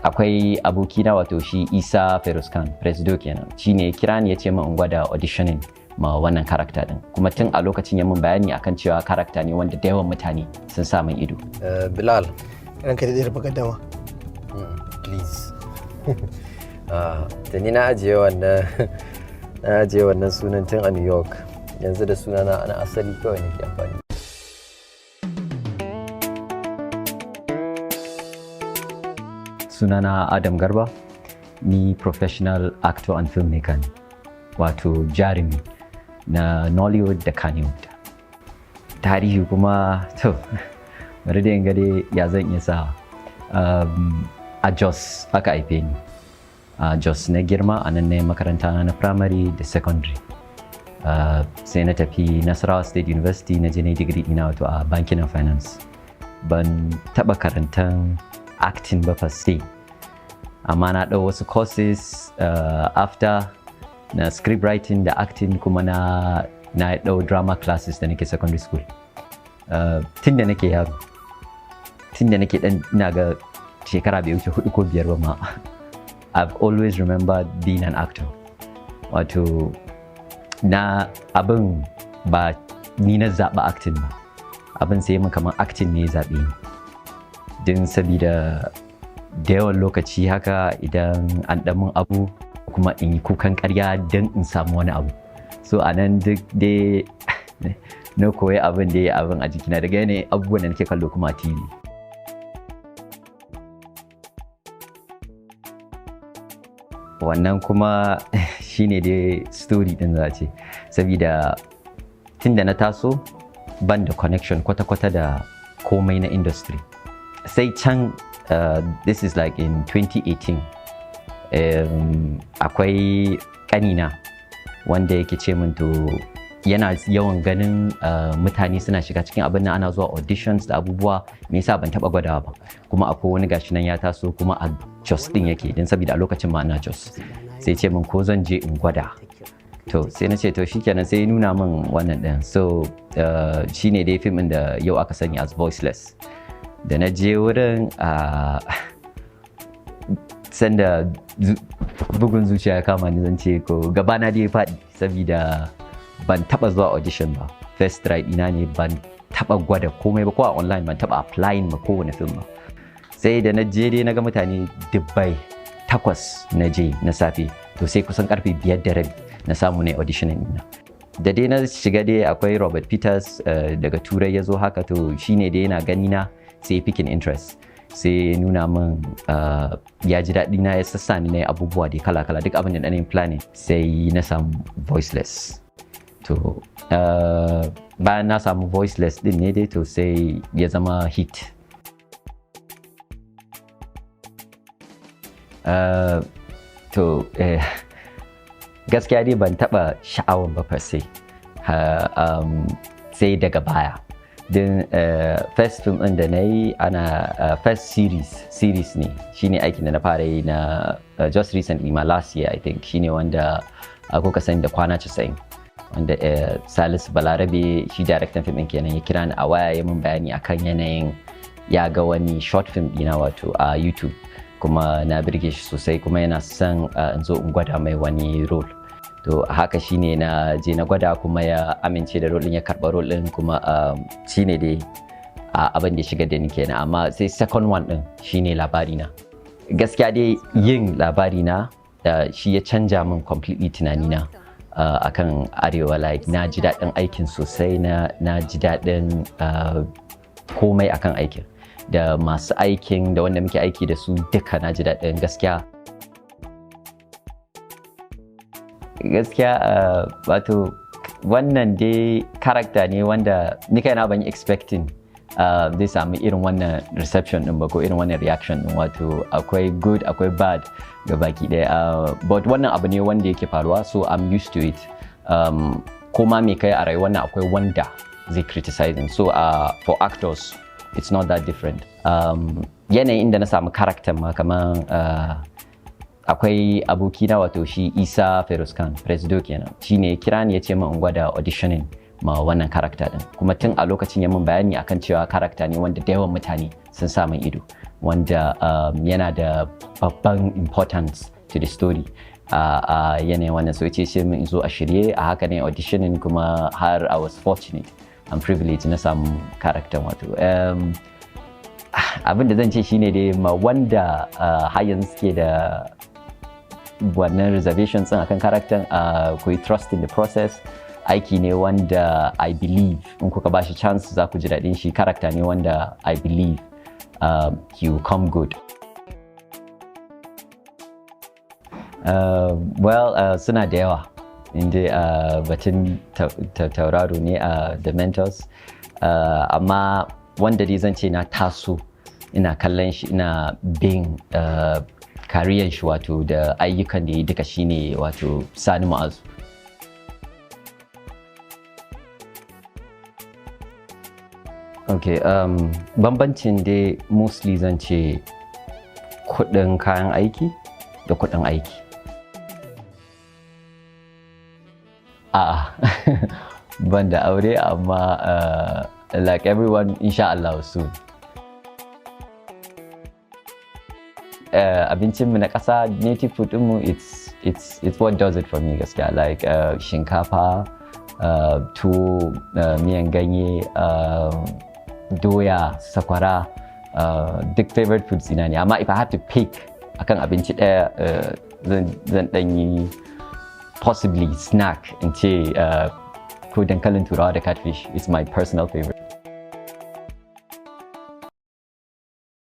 akwai abokina wato shi Isa Feruskan Presido kenan shine ya kira ni ya ce min in gwada auditioning ma wannan karakta din, kuma tun a lokacin ya min bayani akan cewa karakta ne wanda da yawan mutane sun sa min ido. Bilal, ranka da rabagardama, please. Da ni na ajiye wannan sunan tun a New York, yanzu da sunana ana asali kawai nake amfani. Sunana Adam Garba, ni professional actor and filmmaker ne, wato jarumi na Nollywood da Kannywood. Tarihi kuma to bari da yin gade ya zan iya sa a Jos aka haife ni. A Jos na girma, a nan ne makaranta na primary da secondary. Sai na tafi Nasarawa State University na je na digiri ina wato a banking and finance. Ban taɓa karantan acting ba per se, amma na ɗau wasu courses after na script writing da acting, kuma na ɗau drama classes da nake secondary school. Tun da nake yaro, tun da nake ɗan ina ga shekara bai wuce 4 ko 5 ba ma, I've always remembered being an actor. Wato na abin ba ni na zaɓa acting ba, abin sai mun kamar acting ne zaɓe ni. Din sabida da yawan lokaci haka idan an ɗan mun abu kuma in yi kukan ƙarya don in samu wani abu, so a nan duk dai na koyi abin da ya abin a jikina daga yanayin abubuwan da nake kallo kuma a TV. Wannan kuma shine dai story din za ce, sabida tun da na taso ban da connection kwata-kwata da komai na industry. Sai can this is like in 2018, akwai kanina wanda yake ce min to yana yawan ganin mutane suna shiga cikin abin nan, ana zuwa auditions da abubuwa, me yasa ban taba gwadawa ba, kuma akwai wani gashi nan ya taso kuma a Jos din yake, din saboda a lokacin ma ana Jos. Sai ce min ko zan je in gwada, to sai na ce to shikenan, sai nuna min wannan din. So shine dai fim din da yau aka sani as Voiceless. Da na je wurin sanda bugun zuciya ya kama ni, zan ce ko gabana dai faɗi, saboda ban taba zuwa audition ba. First try ina ne, ban taba gwada komai ba, ko a online ban taba applying ma kowane film ba. Sai da na je dai na ga mutane dubbai 8 na je na safe, to sai kusan karfe 5:30 na samu ne auditioning ina. Da dai na shiga dai akwai Robert Peters daga Turai ya zo haka, to shine dai yana gani na sai picking interest, sai nuna min ya ji daɗi na, ya sassa ni na abubuwa dai kala-kala, duk abin da na yin planning, sai na samu Voiceless. To bayan na samu Voiceless din ne dai, to sai ya zama hit. Gaskiya dai ban taɓa sha'awan ba per se, sai daga baya. Din first film ɗin da na yi ana first series ne, shine aikin da na fara yi na just recently ma last year I think, shine wanda kuka sani da kwana 90, wanda Salisu Balarabe shi director film ɗin kenan ya kira ni a waya ya mun bayani akan yanayin ya ga wani short film ɗina wato a YouTube, kuma na birge shi sosai, kuma yana son in zo in gwada mai wani role. To haka shine na je na gwada, kuma ya amince da role din, ya karba role din, kuma shine dai abin da shiga da ni kenan. Amma sai second one din shine Labarina. Gaskiya dai yin Labarina shi ya canja min completely tunanina akan Arewa. Like na ji daɗin aikin sosai, na ji daɗin komai akan aikin, da masu aikin da wanda muke aiki da su duka na ji daɗin gaskiya. Wato wannan dai karakta ne wanda ni kaina ban yi expecting zai samu irin wannan reception din ba, ko irin wannan reaction din. Wato akwai good akwai bad ga baki daya, but wannan abu ne wanda yake faruwa, so I'm used to it. Koma me kai a rayuwar nan akwai wanda zai criticizing, so for actors it's not that different. Yanayin inda na samu karakter ma kaman akwai abokina wato shi Isa Feruskan Presido kenan, shine ya kira ni ya ce min in gwada auditioning ma wannan karakta din, kuma tun a lokacin ya min bayani akan cewa karakta ne wanda da yawan mutane sun sa min ido. wanda yana da babban importance to the story a yanayin wannan, so ce min in zo a shirye a haka ne auditioning, kuma har I was fortunate and privileged na samu character wato. Abin da zan ce shine dai ma wanda har yanzu suke da wannan reservations din akan character, ku yi trust in the process. Aiki ne wanda I believe in kuka ba shi chance za ku ji daɗin shi. Character ne wanda I believe he will come good. Suna da yawa inda batun tauraro ne a The Mentors, amma wanda dai zan ce na taso ina kallon shi, ina bin kariyan shi wato da ayyukan da ya duka shine wato Sani Mu'azu. Okay, bambancin dai mostly zan ce kuɗin kayan aiki da kuɗin aiki. A'a, ban da aure, amma like everyone, insha Allah soon. Abincinmu na ƙasa, native food ɗinmu, it's what does it for me gaskiya, like shinkafa, tuwo, miyan ganye, doya, sakwara, duk favorite foods ina ne. Amma if I have to pick akan abinci ɗaya, zan ɗan yi possibly snack in ce ko dankalin turawa da catfish. It's my personal favorite.